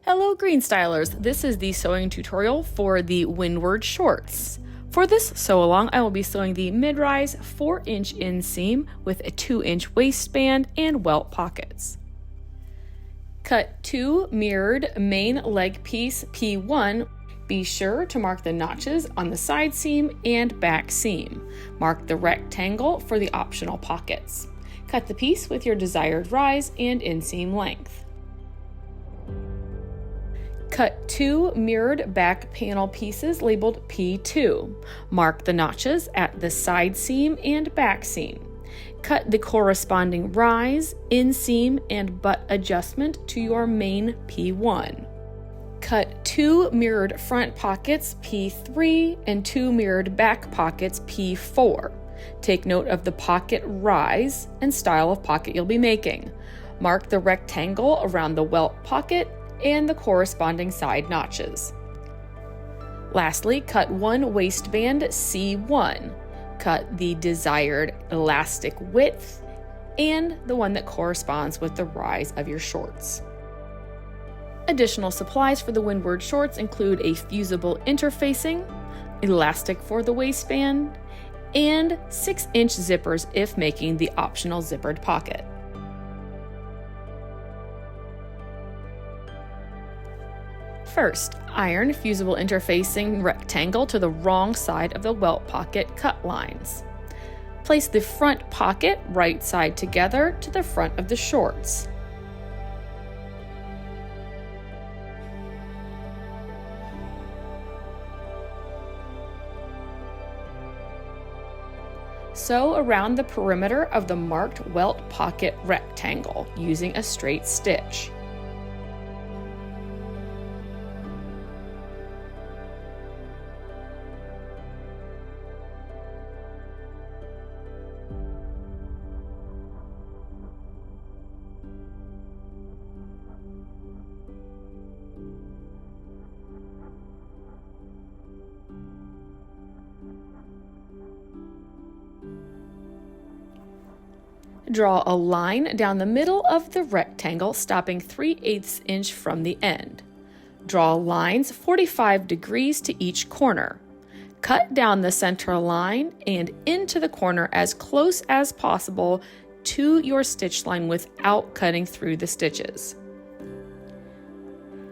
Hello Greenstylers, this is the sewing tutorial for the Windward shorts. For this sew along, I will be sewing the mid-rise 4-inch inseam with a 2-inch waistband and welt pockets. Cut 2 mirrored main leg piece P1. Be sure to mark the notches on the side seam and back seam. Mark the rectangle for the optional pockets. Cut the piece with your desired rise and inseam length. Cut 2 mirrored back panel pieces labeled P2. Mark the notches at the side seam and back seam. Cut the corresponding rise, inseam, and butt adjustment to your main P1. Cut 2 mirrored front pockets P3 and 2 mirrored back pockets P4. Take note of the pocket rise and style of pocket you'll be making. Mark the rectangle around the welt pocket and the corresponding side notches. Lastly, cut 1 waistband C1. Cut the desired elastic width and the one that corresponds with the rise of your shorts. Additional supplies for the Windward shorts include a fusible interfacing, elastic for the waistband, and 6-inch zippers if making the optional zippered pocket. First, iron fusible interfacing rectangle to the wrong side of the welt pocket cut lines. Place the front pocket right side together to the front of the shorts. Sew around the perimeter of the marked welt pocket rectangle using a straight stitch. Draw a line down the middle of the rectangle, stopping 3/8 inch from the end. Draw lines 45 degrees to each corner. Cut down the center line and into the corner as close as possible to your stitch line without cutting through the stitches.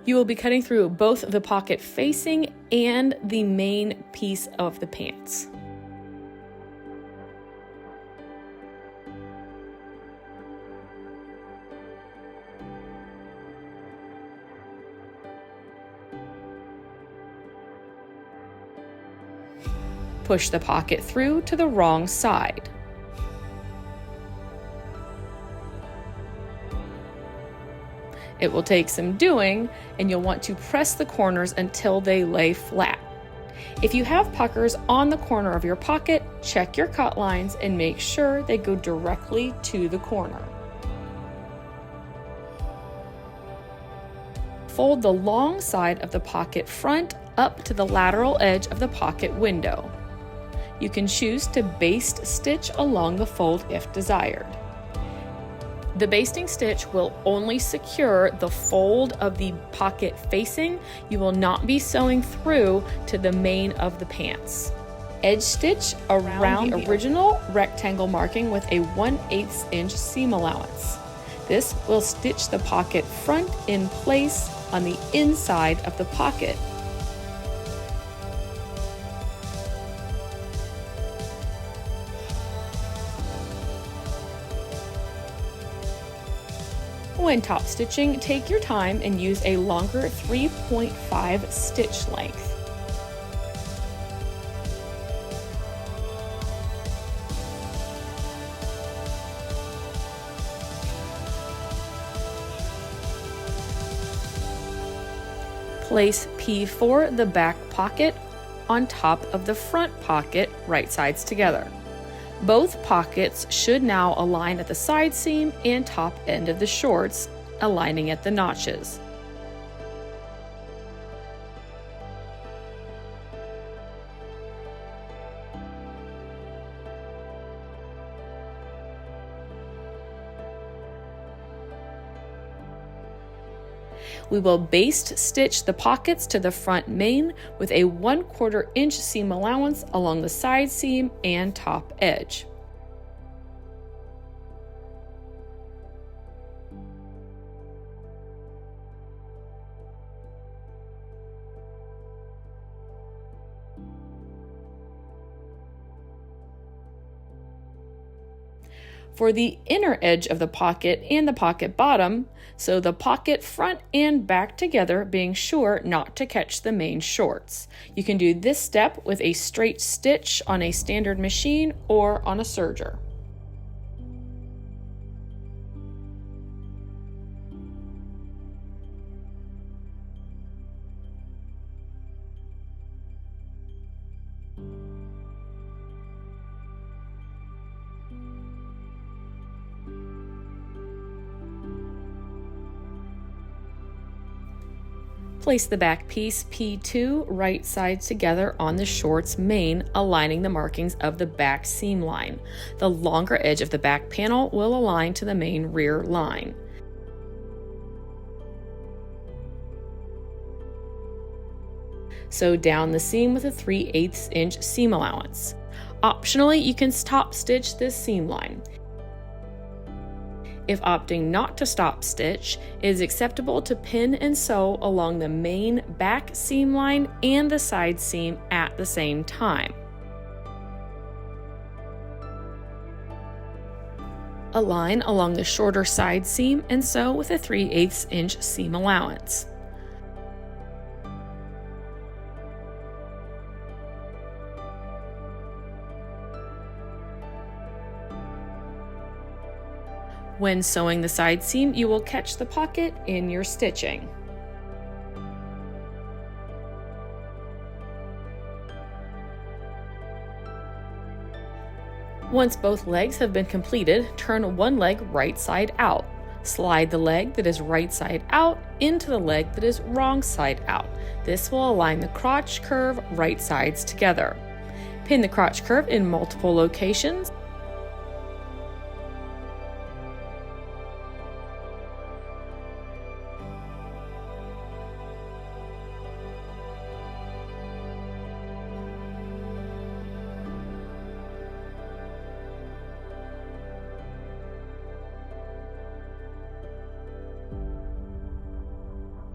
You will be cutting through both the pocket facing and the main piece of the pants. Push the pocket through to the wrong side. It will take some doing, and you'll want to press the corners until they lay flat. If you have puckers on the corner of your pocket, check your cut lines and make sure they go directly to the corner. Fold the long side of the pocket front up to the lateral edge of the pocket window. You can choose to baste stitch along the fold if desired. The basting stitch will only secure the fold of the pocket facing. You will not be sewing through to the main of the pants. Edge stitch around the original rectangle marking with a 1/8 inch seam allowance. This will stitch the pocket front in place on the inside of the pocket. When top stitching, take your time and use a longer 3.5 stitch length. Place P4, the back pocket, on top of the front pocket, right sides together. Both pockets should now align at the side seam and top end of the shorts, aligning at the notches. We will baste stitch the pockets to the front main with a 1/4 inch seam allowance along the side seam and top edge. For the inner edge of the pocket and the pocket bottom, sew the pocket front and back together, being sure not to catch the main shorts. You can do this step with a straight stitch on a standard machine or on a serger. Place the back piece P2 right sides together on the shorts main, aligning the markings of the back seam line. The longer edge of the back panel will align to the main rear line. Sew down the seam with a 3/8 inch seam allowance. Optionally, you can top stitch this seam line. If opting not to stop stitch, it is acceptable to pin and sew along the main back seam line and the side seam at the same time. Align along the shorter side seam and sew with a 3/8 inch seam allowance. When sewing the side seam, you will catch the pocket in your stitching. Once both legs have been completed, turn one leg right side out. Slide the leg that is right side out into the leg that is wrong side out. This will align the crotch curve right sides together. Pin the crotch curve in multiple locations.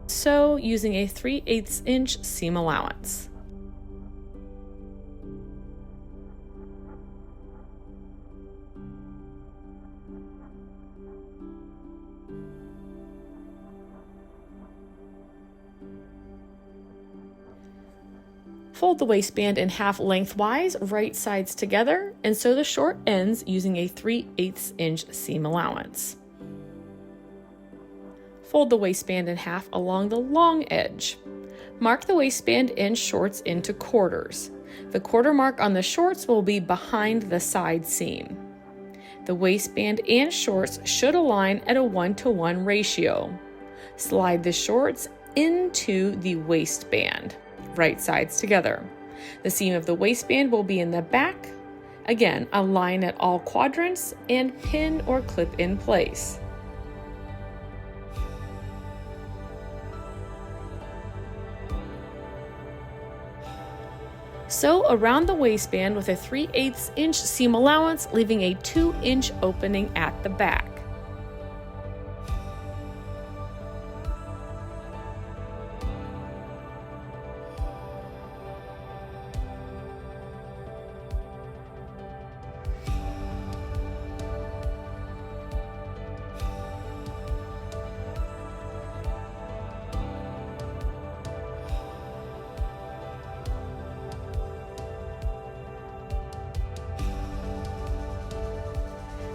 Sew using a 3/8 inch seam allowance. Fold the waistband in half lengthwise, right sides together, and sew the short ends using a 3/8 inch seam allowance. Fold the waistband in half along the long edge. Mark the waistband and shorts into quarters. The quarter mark on the shorts will be behind the side seam. The waistband and shorts should align at a 1:1 ratio. Slide the shorts into the waistband, right sides together. The seam of the waistband will be in the back. Again, align at all quadrants and pin or clip in place. Sew around the waistband with a 3/8 inch seam allowance, leaving a 2-inch opening at the back.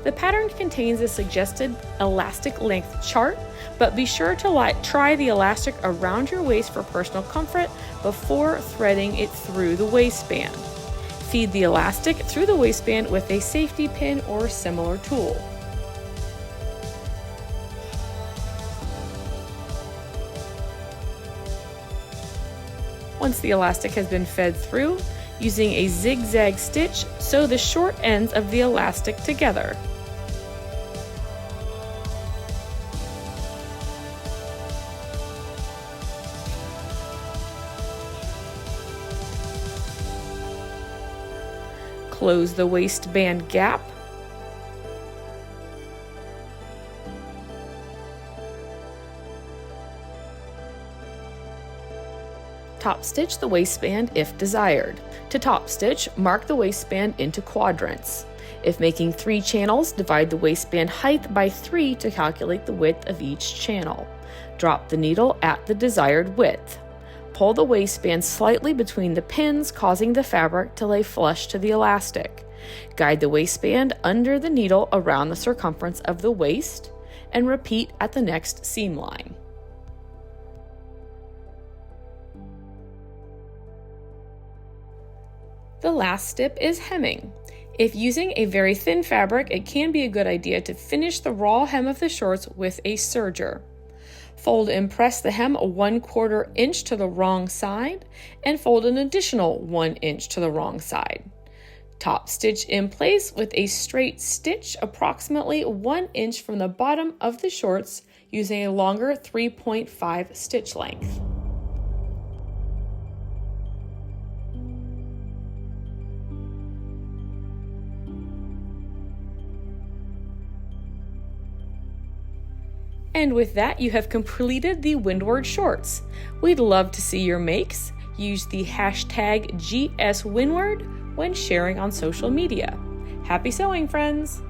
The pattern contains a suggested elastic length chart, but be sure to try the elastic around your waist for personal comfort before threading it through the waistband. Feed the elastic through the waistband with a safety pin or similar tool. Once the elastic has been fed through, using a zigzag stitch, sew the short ends of the elastic together. Close the waistband gap. Top stitch the waistband if desired. To top stitch, mark the waistband into quadrants. If making 3 channels, divide the waistband height by 3 to calculate the width of each channel. Drop the needle at the desired width. Pull the waistband slightly between the pins, causing the fabric to lay flush to the elastic. Guide the waistband under the needle around the circumference of the waist, and repeat at the next seam line. The last step is hemming. If using a very thin fabric, it can be a good idea to finish the raw hem of the shorts with a serger. Fold and press the hem 1/4 inch to the wrong side, and fold an additional 1 inch to the wrong side. Top stitch in place with a straight stitch approximately 1 inch from the bottom of the shorts using a longer 3.5 stitch length. And with that, you have completed the Windward shorts. We'd love to see your makes. Use the hashtag GSWindward when sharing on social media. Happy sewing, friends!